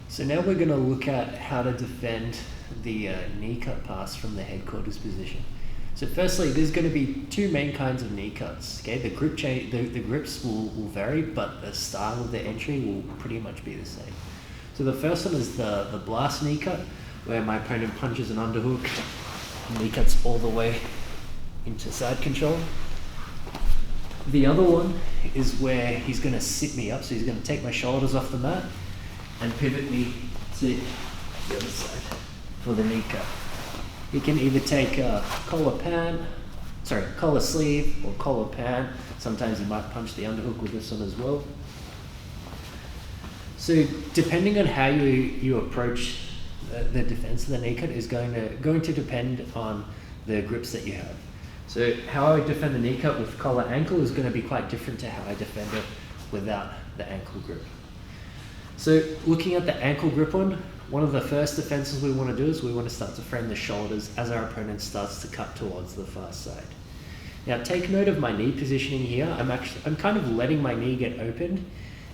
So now we're going to look at how to defend the knee cut pass from the headquarters position. So firstly, there's going to be two main kinds of knee cuts. Okay, the grips will vary, but the style of the entry will pretty much be the same. So the first one is the blast knee cut, where my opponent punches an underhook, knee cuts all the way into side control. The other one is where he's going to sit me up, so he's going to take my shoulders off the mat and pivot me to the other side for the knee cut. He can either take a collar sleeve or collar pan. Sometimes he might punch the underhook with this one as well. So depending on how you approach the defense of the knee cut is going to depend on the grips that you have. So how I defend the knee cut with collar ankle is going to be quite different to how I defend it without the ankle grip. So looking at the ankle grip one of the first defenses we want to do is we want to start to frame the shoulders as our opponent starts to cut towards the far side. Now take note of my knee positioning here. I'm kind of letting my knee get opened.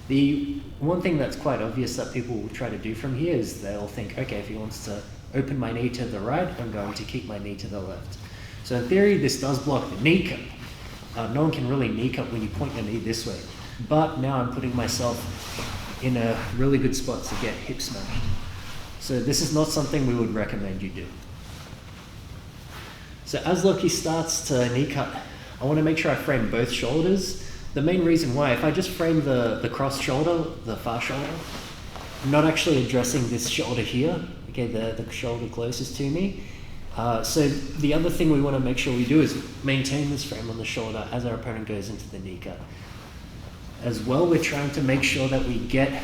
The one thing that's quite obvious that people will try to do from here is they'll think, okay, if he wants to open my knee to the right, I'm going to keep my knee to the left. So in theory, this does block the knee cut. No one can really knee cut when you point your knee this way. But now I'm putting myself in a really good spot to get hip smashed. So this is not something we would recommend you do. So as Loki starts to knee cut, I want to make sure I frame both shoulders. The main reason why, if I just frame the cross shoulder, the far shoulder, I'm not actually addressing this shoulder here, okay, the shoulder closest to me. So the other thing we want to make sure we do is maintain this frame on the shoulder as our opponent goes into the knee cut. As well, we're trying to make sure that we get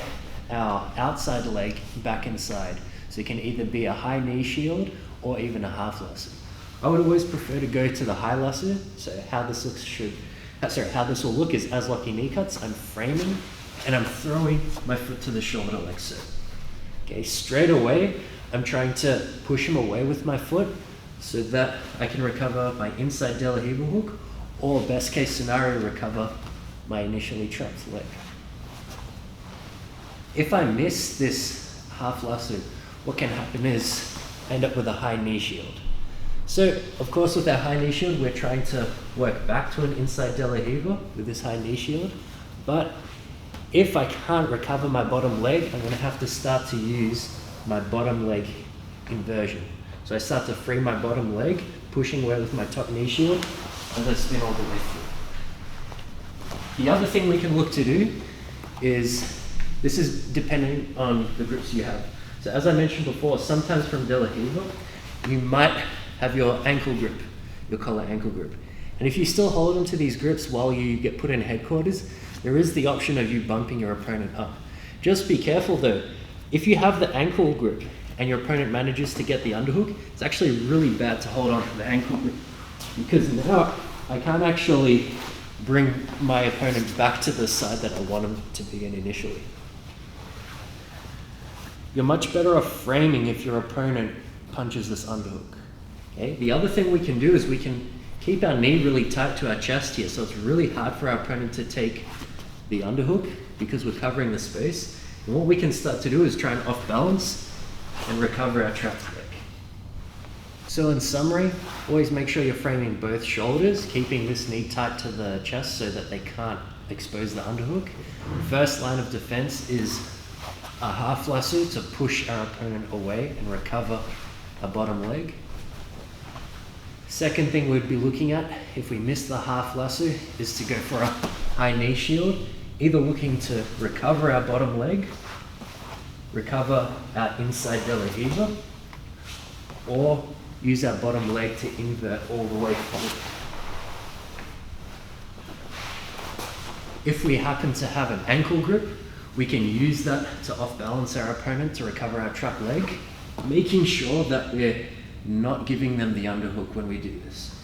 our outside leg back inside. So it can either be a high knee shield or even a half lasso. I would always prefer to go to the high lasso. So how this will look is as Loki knee cuts, I'm framing and I'm throwing my foot to the shoulder like so. Okay, straight away, I'm trying to push him away with my foot so that I can recover my inside De La Riva hook, or best case scenario, recover my initially trapped leg. If I miss this half lasso, what can happen is I end up with a high knee shield. So, of course, with our high knee shield, we're trying to work back to an inside De La Riva with this high knee shield. But if I can't recover my bottom leg, I'm going to have to start to use my bottom leg inversion. So I start to free my bottom leg, pushing away with my top knee shield, as I spin all the way through. The other thing we can look to do is, this is depending on the grips you have. So as I mentioned before, sometimes from De La Riva, you might have your ankle grip, your collar ankle grip. And if you still hold onto these grips while you get put in headquarters, there is the option of you bumping your opponent up. Just be careful though. If you have the ankle grip and your opponent manages to get the underhook, it's actually really bad to hold on to the ankle grip, because now I can't actually bring my opponent back to the side that I want him to be in initially. You're much better off framing if your opponent punches this underhook. Okay? The other thing we can do is we can keep our knee really tight to our chest here, so it's really hard for our opponent to take the underhook because we're covering the space. And what we can start to do is try and off balance and recover our trapped leg. So in summary, always make sure you're framing both shoulders, keeping this knee tight to the chest so that they can't expose the underhook. First line of defense is a half lasso to push our opponent away and recover a bottom leg. Second thing we'd be looking at, if we miss the half lasso, is to go for a high knee shield, either looking to recover our bottom leg, recover our inside De La Riva, or use our bottom leg to invert all the way forward. If we happen to have an ankle grip, we can use that to off-balance our opponent to recover our trapped leg, making sure that we're not giving them the underhook when we do this.